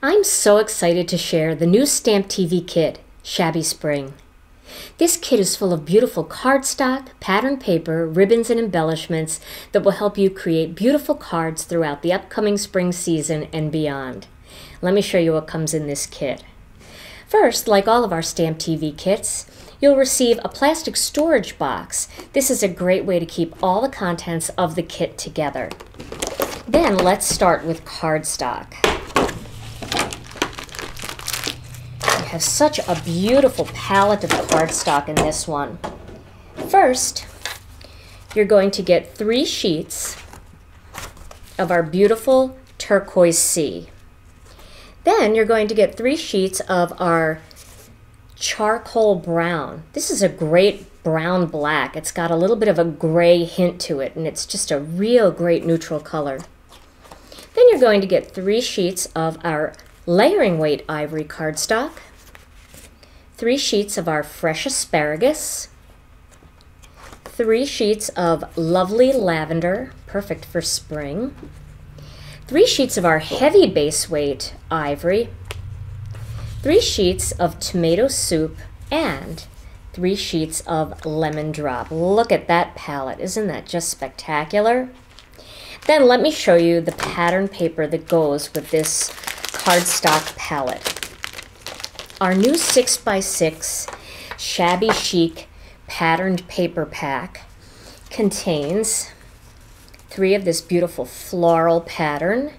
I'm so excited to share the new StampTV kit, Shabby Spring. This kit is full of beautiful cardstock, pattern paper, ribbons, and embellishments that will help you create beautiful cards throughout the upcoming spring season and beyond. Let me show you what comes in this kit. First, like all of our StampTV kits, you'll receive a plastic storage box. This is a great way to keep all the contents of the kit together. Then let's start with cardstock. You have such a beautiful palette of cardstock in this one. First, you're going to get 3 sheets of our beautiful Turquoise Sea. Then you're going to get 3 sheets of our Charcoal Brown. This is a great brown black. It's got a little bit of a gray hint to it, and it's just a real great neutral color. Then you're going to get 3 sheets of our layering weight ivory cardstock, 3 sheets of our fresh asparagus, 3 sheets of lovely lavender, perfect for spring, 3 sheets of our heavy base weight ivory, 3 sheets of tomato soup, and 3 sheets of lemon drop. Look at that palette. Isn't that just spectacular? Then let me show you the pattern paper that goes with this cardstock palette. Our new 6x6 shabby chic patterned paper pack contains 3 of this beautiful floral pattern,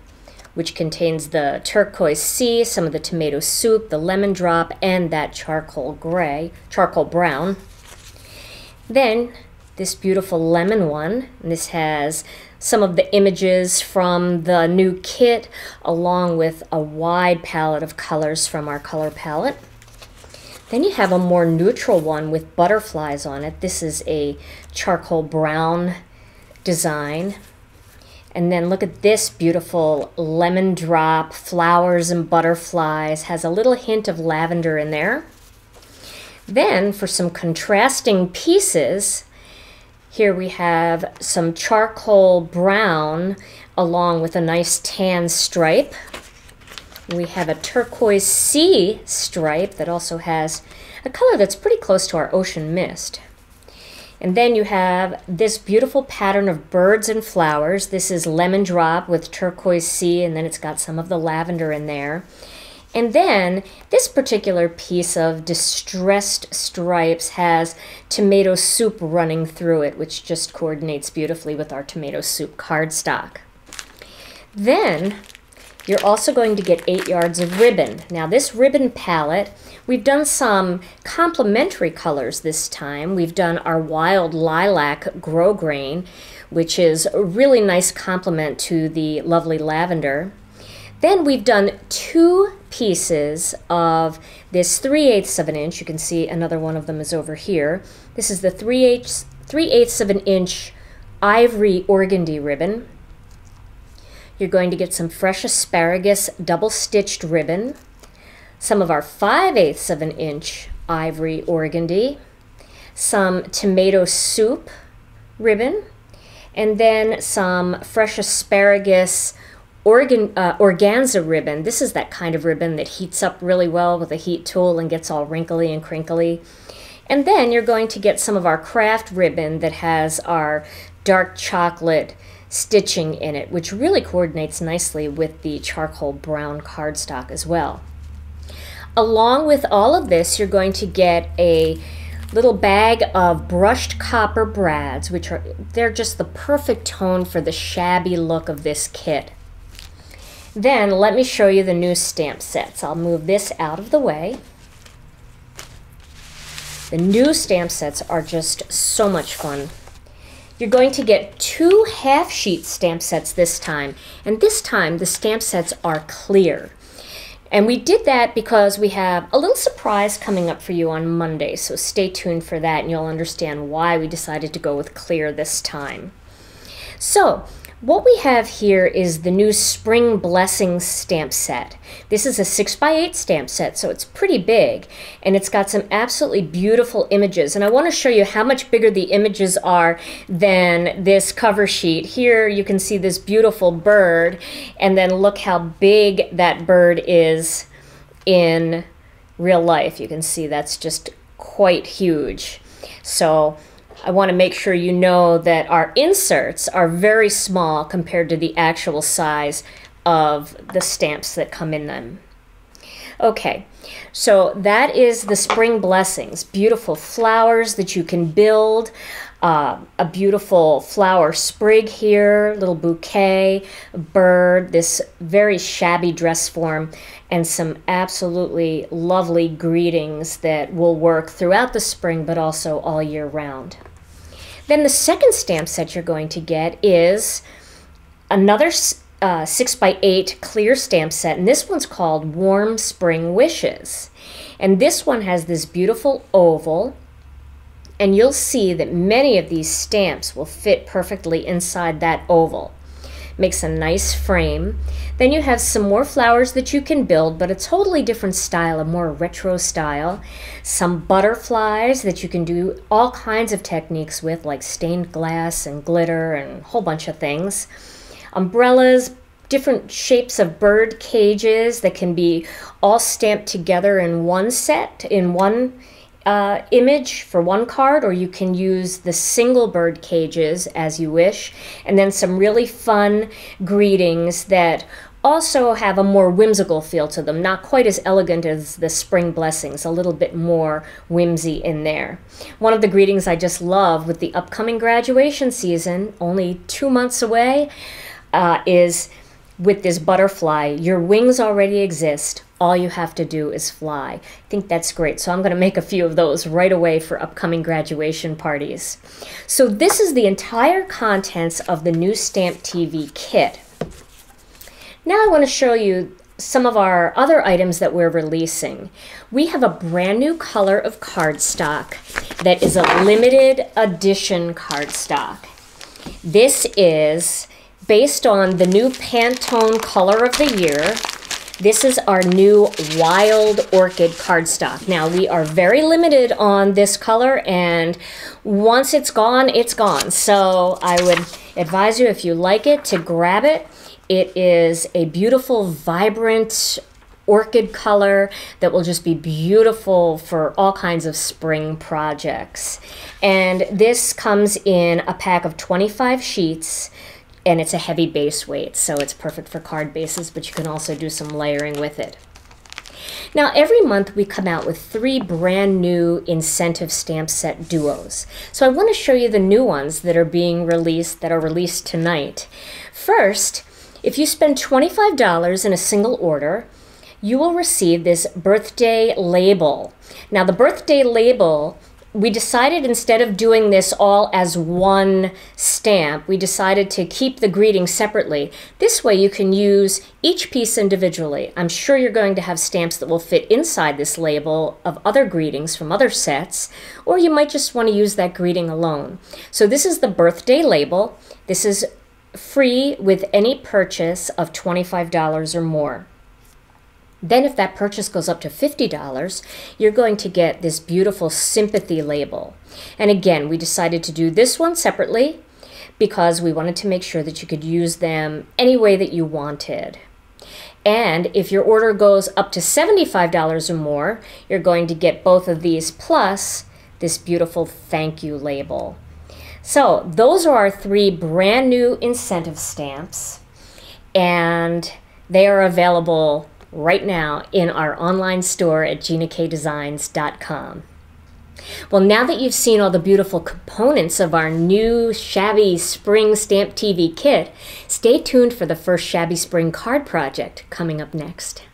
which contains the turquoise sea, some of the tomato soup, the lemon drop, and that charcoal brown. Then this beautiful lemon one, and this has some of the images from the new kit, along with a wide palette of colors from our color palette. Then you have a more neutral one with butterflies on it. This is a charcoal brown design. And then look at this beautiful lemon drop, flowers and butterflies, has a little hint of lavender in there. Then for some contrasting pieces, here we have some charcoal brown along with a nice tan stripe. We have a turquoise sea stripe that also has a color that's pretty close to our ocean mist. And then you have this beautiful pattern of birds and flowers. This is lemon drop with turquoise sea, and then it's got some of the lavender in there. And then this particular piece of distressed stripes has tomato soup running through it, which just coordinates beautifully with our tomato soup cardstock. Then you're also going to get 8 yards of ribbon. Now this ribbon palette, we've done some complementary colors this time. We've done our wild lilac grosgrain, which is a really nice complement to the lovely lavender. Then we've done 2 pieces of this 3/8 of an inch. You can see another one of them is over here. This is the 3/8 of an inch Ivory Organdy ribbon. You're going to get some fresh asparagus double-stitched ribbon, some of our 5/8 of an inch Ivory Organdy, some tomato soup ribbon, and then some fresh asparagus organza ribbon. This is that kind of ribbon that heats up really well with a heat tool and gets all wrinkly and crinkly. And then you're going to get some of our craft ribbon that has our dark chocolate stitching in it, which really coordinates nicely with the charcoal brown cardstock as well. Along with all of this, you're going to get a little bag of brushed copper brads, they're just the perfect tone for the shabby look of this kit. Then let me show you the new stamp sets. I'll move this out of the way. The new stamp sets are just so much fun. You're going to get 2 half-sheet stamp sets this time, and this time the stamp sets are clear. And we did that because we have a little surprise coming up for you on Monday, so stay tuned for that and you'll understand why we decided to go with clear this time. So What we have here is the new Spring Blessings stamp set. This is a 6x8 stamp set, so it's pretty big, and it's got some absolutely beautiful images. And I want to show you how much bigger the images are than this cover sheet. Here you can see this beautiful bird, and then look how big that bird is in real life. You can see that's just quite huge. So I want to make sure you know that our inserts are very small compared to the actual size of the stamps that come in them. Okay, so that is the Spring Blessings. Beautiful flowers that you can build. A beautiful flower sprig here, little bouquet, a bird, this very shabby dress form, and some absolutely lovely greetings that will work throughout the spring but also all year round. Then the second stamp set you're going to get is another 6x8 clear stamp set, and this one's called Warm Spring Wishes. And this one has this beautiful oval, and you'll see that many of these stamps will fit perfectly inside that oval. Makes a nice frame. Then you have some more flowers that you can build, but a totally different style, a more retro style. Some butterflies that you can do all kinds of techniques with, like stained glass and glitter and a whole bunch of things. Umbrellas, different shapes of bird cages that can be all stamped together in one set, in one image for one card, or you can use the single bird cages as you wish. And then some really fun greetings that also have a more whimsical feel to them, not quite as elegant as the Spring Blessings, a little bit more whimsy in there. One of the greetings I just love with the upcoming graduation season, only 2 months away, is with this butterfly. Your wings already exist. All you have to do is fly. I think that's great. So I'm going to make a few of those right away for upcoming graduation parties. So this is the entire contents of the new StampTV kit. Now I want to show you some of our other items that we're releasing. We have a brand new color of cardstock that is a limited edition cardstock. This is based on the new Pantone color of the year. This is our new Wild Orchid cardstock. Now, we are very limited on this color, and once it's gone, it's gone. So I would advise you, if you like it, to grab it. It is a beautiful, vibrant orchid color that will just be beautiful for all kinds of spring projects. And this comes in a pack of 25 sheets, and it's a heavy base weight, so it's perfect for card bases, but you can also do some layering with it. Now, every month we come out with 3 brand new incentive stamp set duos. So I want to show you the new ones that are being released, that are released tonight. First, if you spend $25 in a single order, you will receive this birthday label. Now, the birthday label, we decided instead of doing this all as one stamp, we decided to keep the greeting separately. This way you can use each piece individually. I'm sure you're going to have stamps that will fit inside this label of other greetings from other sets, or you might just want to use that greeting alone. So this is the birthday label. This is free with any purchase of $25 or more. Then if that purchase goes up to $50, you're going to get this beautiful sympathy label. And again, we decided to do this one separately because we wanted to make sure that you could use them any way that you wanted. And if your order goes up to $75 or more, you're going to get both of these plus this beautiful thank you label. So those are our 3 brand new incentive stamps, and they are available right now in our online store at GinaKDesigns.com. Well, now that you've seen all the beautiful components of our new Shabby Spring StampTV kit, stay tuned for the first Shabby Spring card project coming up next.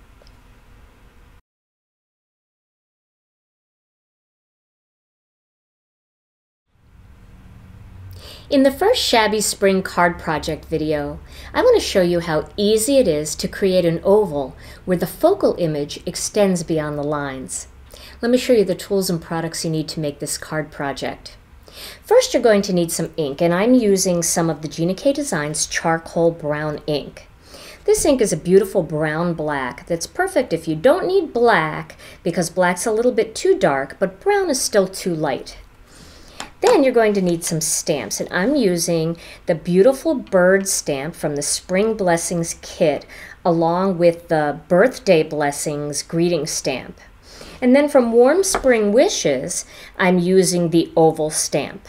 In the first Shabby Spring card project video, I want to show you how easy it is to create an oval where the focal image extends beyond the lines. Let me show you the tools and products you need to make this card project. First, you're going to need some ink, and I'm using some of the Gina K Designs Charcoal Brown ink. This ink is a beautiful brown black that's perfect if you don't need black, because black's a little bit too dark, but brown is still too light. Then you're going to need some stamps, and I'm using the beautiful bird stamp from the Spring Blessings kit along with the Birthday Blessings greeting stamp. And then from Warm Spring Wishes, I'm using the oval stamp.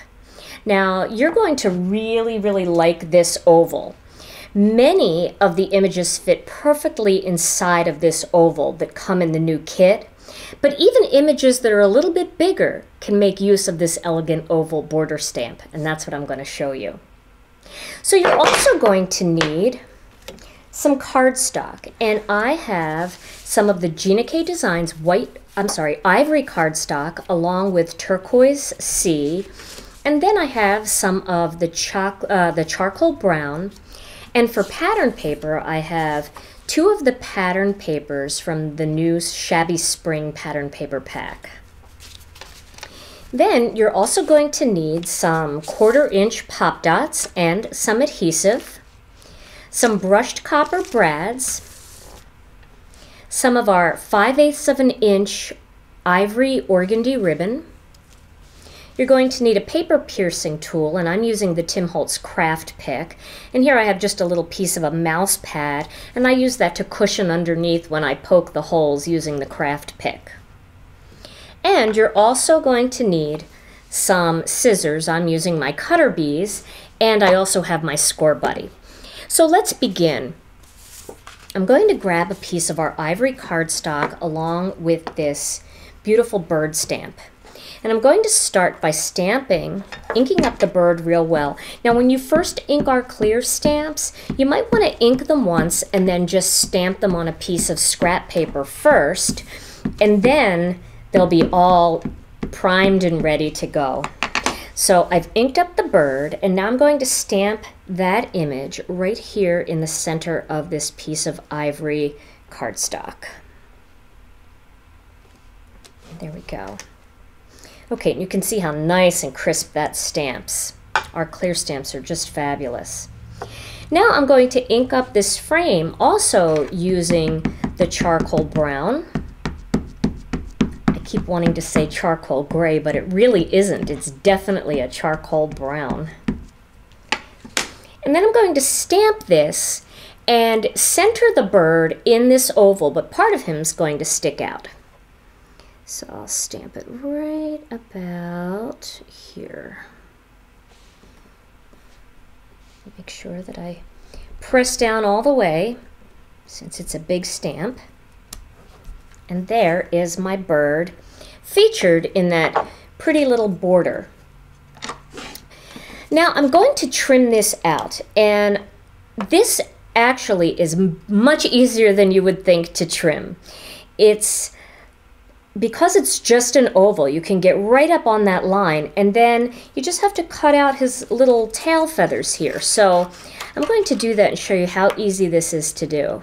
Now, you're going to really, really like this oval. Many of the images fit perfectly inside of this oval that come in the new kit, but even images that are a little bit bigger can make use of this elegant oval border stamp, and that's what I'm going to show you. So you're also going to need some cardstock, and I have some of the Gina K Designs ivory cardstock along with Turquoise Sea, and then I have some of the charcoal brown, and for pattern paper I have 2 of the pattern papers from the new Shabby Spring pattern paper pack. Then you're also going to need some 1/4-inch pop dots and some adhesive, some brushed copper brads, some of our 5/8 of an inch Ivory Organdy ribbon. You're going to need a paper piercing tool, and I'm using the Tim Holtz craft pick. And here I have just a little piece of a mouse pad, and I use that to cushion underneath when I poke the holes using the craft pick. And you're also going to need some scissors. I'm using my cutter bees, and I also have my scor-buddy. So let's begin. I'm going to grab a piece of our ivory cardstock along with this beautiful bird stamp. And I'm going to start by inking up the bird real well. Now when you first ink our clear stamps, you might want to ink them once and then just stamp them on a piece of scrap paper first, and then they'll be all primed and ready to go. So I've inked up the bird, and now I'm going to stamp that image right here in the center of this piece of ivory cardstock. There we go. Okay, and you can see how nice and crisp that stamps. Our clear stamps are just fabulous. Now I'm going to ink up this frame, also using the charcoal brown. I keep wanting to say charcoal gray, but it really isn't. It's definitely a charcoal brown. And then I'm going to stamp this and center the bird in this oval, but part of him is going to stick out. So I'll stamp it right about here. Make sure that I press down all the way, since it's a big stamp. And there is my bird featured in that pretty little border. Now I'm going to trim this out, and this actually is much easier than you would think to trim. Because it's just an oval, you can get right up on that line, and then you just have to cut out his little tail feathers here. So I'm going to do that and show you how easy this is to do.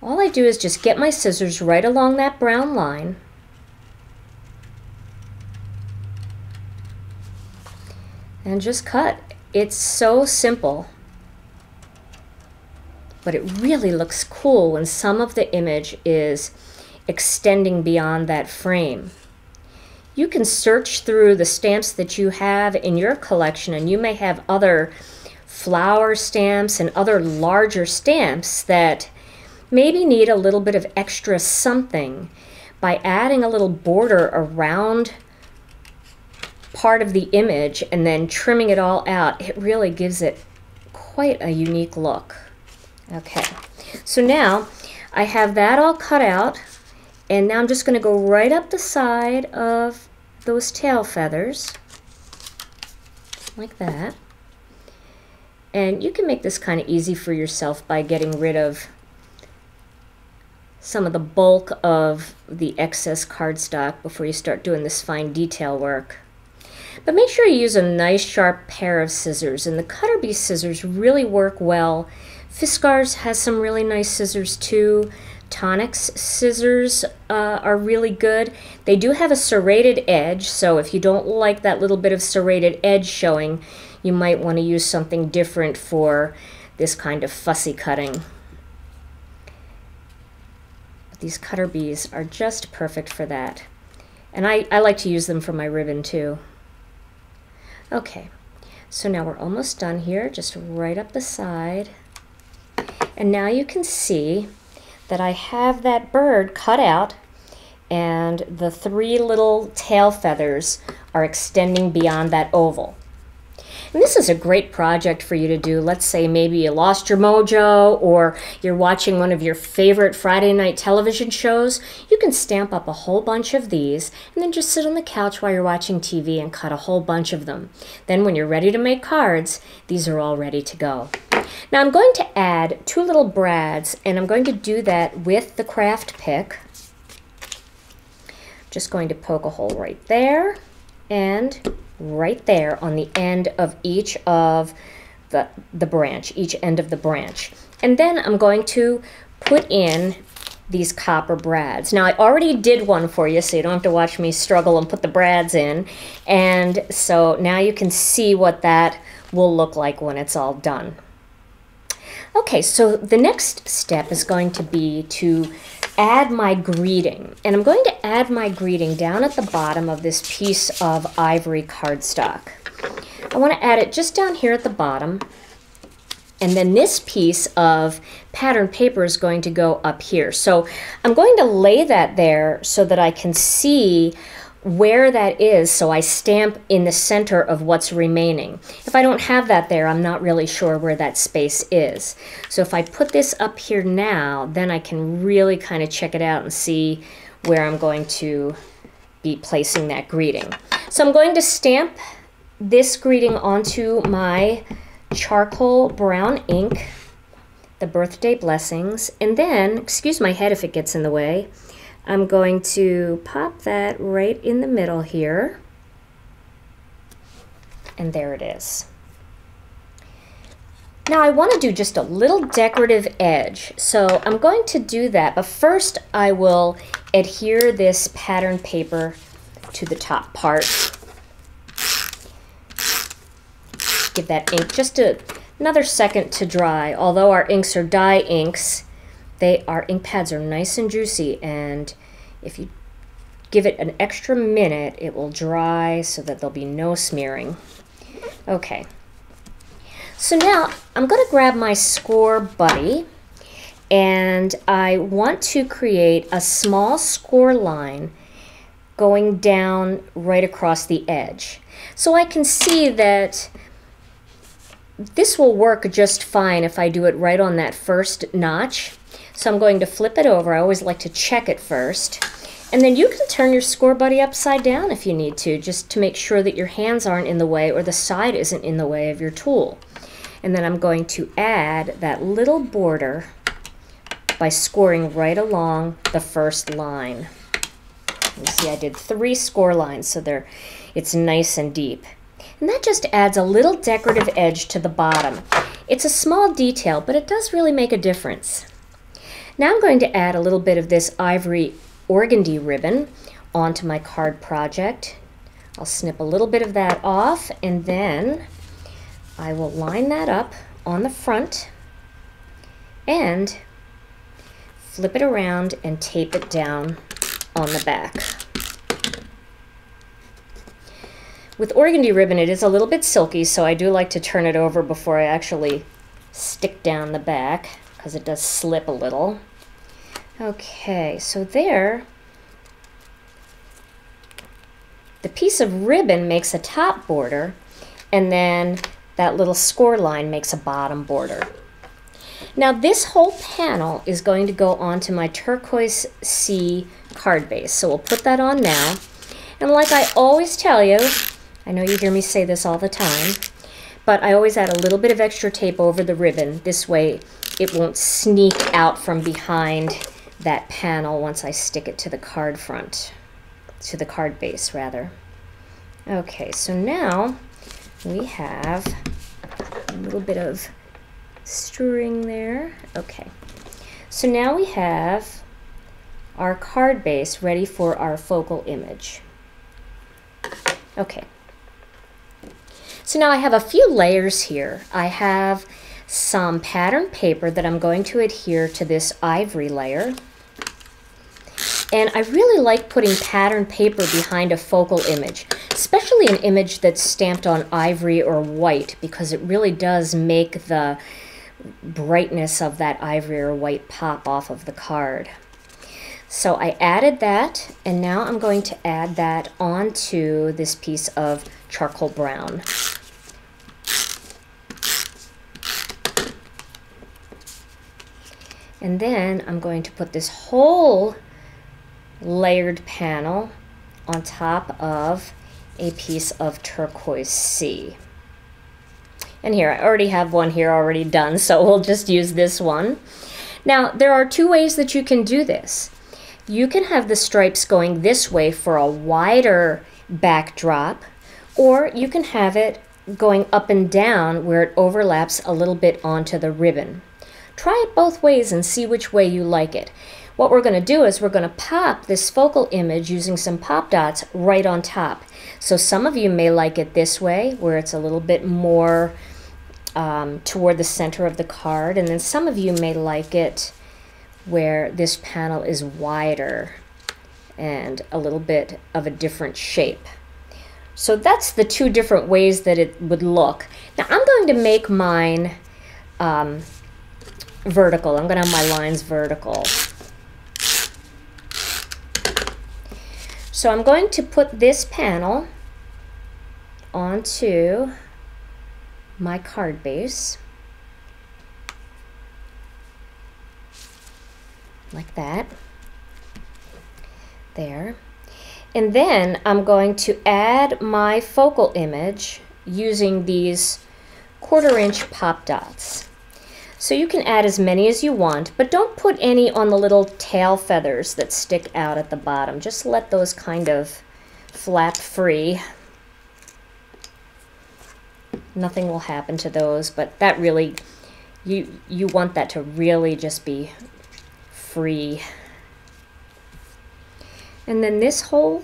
All I do is just get my scissors right along that brown line, and just cut. It's so simple, but it really looks cool when some of the image is extending beyond that frame. You can search through the stamps that you have in your collection, and you may have other flower stamps and other larger stamps that maybe need a little bit of extra something. By adding a little border around part of the image and then trimming it all out, it really gives it quite a unique look. Okay, so now I have that all cut out. And now I'm just going to go right up the side of those tail feathers, like that. And you can make this kind of easy for yourself by getting rid of some of the bulk of the excess cardstock before you start doing this fine detail work. But make sure you use a nice sharp pair of scissors, and the cutter bee scissors really work well. Fiskars has some really nice scissors too. Tonix scissors are really good. They do have a serrated edge, so if you don't like that little bit of serrated edge showing, you might want to use something different for this kind of fussy cutting. But these cutter bees are just perfect for that. And I like to use them for my ribbon too. Okay, so now we're almost done here, just right up the side. And now you can see that I have that bird cut out, and the 3 little tail feathers are extending beyond that oval. And this is a great project for you to do. Let's say maybe you lost your mojo, or you're watching one of your favorite Friday night television shows. You can stamp up a whole bunch of these and then just sit on the couch while you're watching TV and cut a whole bunch of them. Then when you're ready to make cards, these are all ready to go. Now I'm going to add 2 little brads, and I'm going to do that with the craft pick. Just going to poke a hole right there and right there on the end of each of the branch, each end of the branch. And then I'm going to put in these copper brads. Now I already did one for you, so you don't have to watch me struggle and put the brads in. And so now you can see what that will look like when it's all done. Okay, so the next step is going to be to add my greeting. And I'm going to add my greeting down at the bottom of this piece of ivory cardstock. I want to add it just down here at the bottom. And then this piece of pattern paper is going to go up here. So I'm going to lay that there so that I can see where that is, so I stamp in the center of what's remaining. If I don't have that there, I'm not really sure where that space is. So if I put this up here now, then I can really kind of check it out and see where I'm going to be placing that greeting. So I'm going to stamp this greeting onto my charcoal brown ink, the birthday blessings, and then, excuse my head if it gets in the way, I'm going to pop that right in the middle here, and there it is. Now I want to do just a little decorative edge, so I'm going to do that, but first I will adhere this pattern paper to the top part. Give that ink just another second to dry. Although our inks are dye inks, our ink pads are nice and juicy, and if you give it an extra minute, it will dry so that there'll be no smearing. Okay, so now I'm going to grab my scor-buddy, and I want to create a small score line going down right across the edge. So I can see that this will work just fine if I do it right on that first notch. So I'm going to flip it over. I always like to check it first. And then you can turn your scor-buddy upside down if you need to, just to make sure that your hands aren't in the way or the side isn't in the way of your tool. And then I'm going to add that little border by scoring right along the first line. You see I did 3 score lines, so it's nice and deep. And that just adds a little decorative edge to the bottom. It's a small detail, but it does really make a difference. Now I'm going to add a little bit of this Ivory Organdy ribbon onto my card project. I'll snip a little bit of that off, and then I will line that up on the front and flip it around and tape it down on the back. With organdy ribbon, it is a little bit silky, so I do like to turn it over before I actually stick down the back, because it does slip a little. Okay, so there, the piece of ribbon makes a top border, and then that little score line makes a bottom border. Now this whole panel is going to go onto my Turquoise Sea Card Base, so we'll put that on now. And like I always tell you, I know you hear me say this all the time, but I always add a little bit of extra tape over the ribbon. This way it won't sneak out from behind that panel once I stick it to the card front, to the card base rather. Okay, so now we have a little bit of string there. Okay, so now we have our card base ready for our focal image. Okay. So now I have a few layers here. I have some pattern paper that I'm going to adhere to this ivory layer. And I really like putting pattern paper behind a focal image, especially an image that's stamped on ivory or white, because it really does make the brightness of that ivory or white pop off of the card. So I added that, and now I'm going to add that onto this piece of charcoal brown. And then I'm going to put this whole layered panel on top of a piece of turquoise sea. And here, I already have one here already done, so we'll just use this one. Now, there are two ways that you can do this. You can have the stripes going this way for a wider backdrop, or you can have it going up and down where it overlaps a little bit onto the ribbon. Try it both ways and see which way you like it. What we're going to do is we're going to pop this focal image using some pop dots right on top. So some of you may like it this way, where it's a little bit more toward the center of the card, and then some of you may like it where this panel is wider and a little bit of a different shape. So that's the two different ways that it would look. Now I'm going to make mine vertical. I'm going to have my lines vertical. So I'm going to put this panel onto my card base, like that, there. And then I'm going to add my focal image using these 1/4 inch pop dots. So you can add as many as you want, but don't put any on the little tail feathers that stick out at the bottom. Just let those kind of flap free. Nothing will happen to those, but that really, you want that to really just be free. And then this whole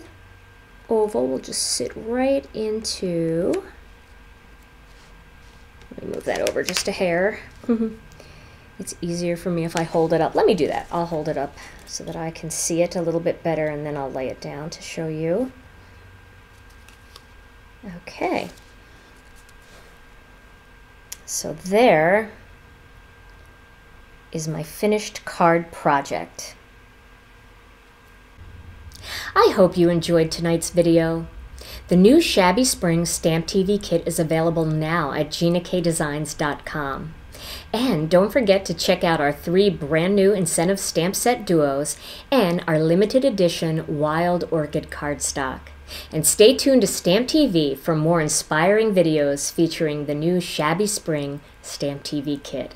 oval will just sit right into, let me move that over just a hair. It's easier for me if I hold it up. Let me do that. I'll hold it up so that I can see it a little bit better, and then I'll lay it down to show you. Okay. So there is my finished card project. I hope you enjoyed tonight's video. The new Shabby Spring StampTV kit is available now at GinaKDesigns.com. And don't forget to check out our 3 brand new incentive stamp set duos and our limited edition Wild Orchid cardstock. And stay tuned to StampTV for more inspiring videos featuring the new Shabby Spring StampTV kit.